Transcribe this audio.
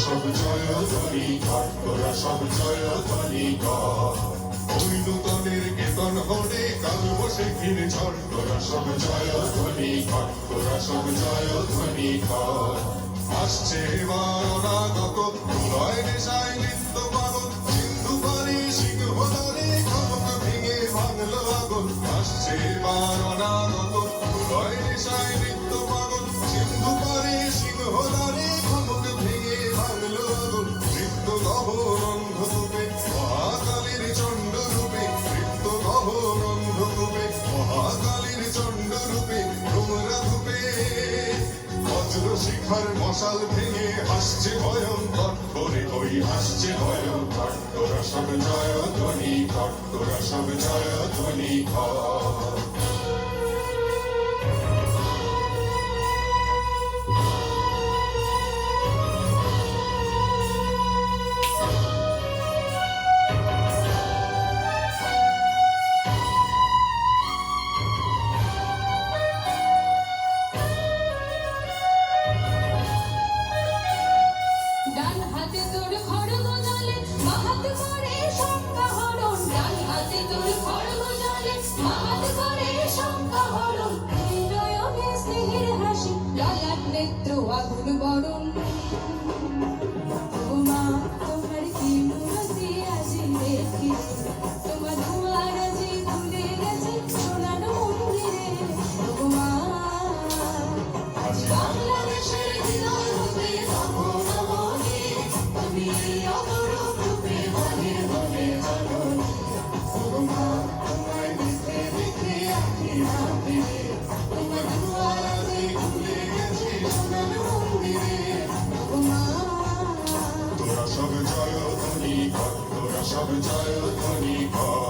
সব জয় ধ্বনি কর, তোরা সব জয় ধ্বনি কর। ওই নূতনের কেতন হরে কাল বসে ঘিরে ঝড়, তোরা সব জয় ধ্বনি কর, তোরা সব জয় ধ্বনি কর। আসছে এবার অনাগত প্রলয় নেশায় নৃত্য পাগল, সিন্ধু পারে সিংহ ধরে খনক ভেঙে ভাঙলো আগুন। আসছে এবার অনাগত প্রলয় নেশায় নৃত্য পাগল, সিন্ধু পারে সিংহ ধরে খনক ভেঙে ভাঙলো আগুন। নৃত্য গহরন্ধ রূপে মহাকালীর চণ্ড রূপে, নৃত্য গহরন্ধ রূপে মহাকালীর চণ্ড রূপে, তোমরা ধূপে বজ্র শিখার মশাল ভেঙে হাসছে ভয়ঙ্কর করে, ওই হাসছে ভয়ঙ্কর। তোরা সব জয় ধ্বনি কর, তোরা সব জয় ধ্বনি কর। ডান হাতে তোর খড়গ জলে মাহাত করে শঙ্কা হরণ, ডান হাতে তোর খড়গ জলে মাহাত করে শঙ্কা হরণ। নয়নে স্নেহের হাসি ললাট নেত্র আগুন বরণ। ও মা তোমার কি মূরতি আজি দেখি, তোমার দুয়ার আজি খুলে গেছে সোনার মন্দিরে। ও মা বাংলাদেশের হৃদয় রূপে তখন তুমি অপরূপ রূপে মনের মনে জননী। ও মা তোমায় দেখে দেখে আঁখি না ফিরে, তোমার দুয়ার আজি খুলে গেছে সোনার মন্দিরে। ও মা তোরা সব জয় ধ্বনি কর, তোরা সব জয় ধ্বনি কর।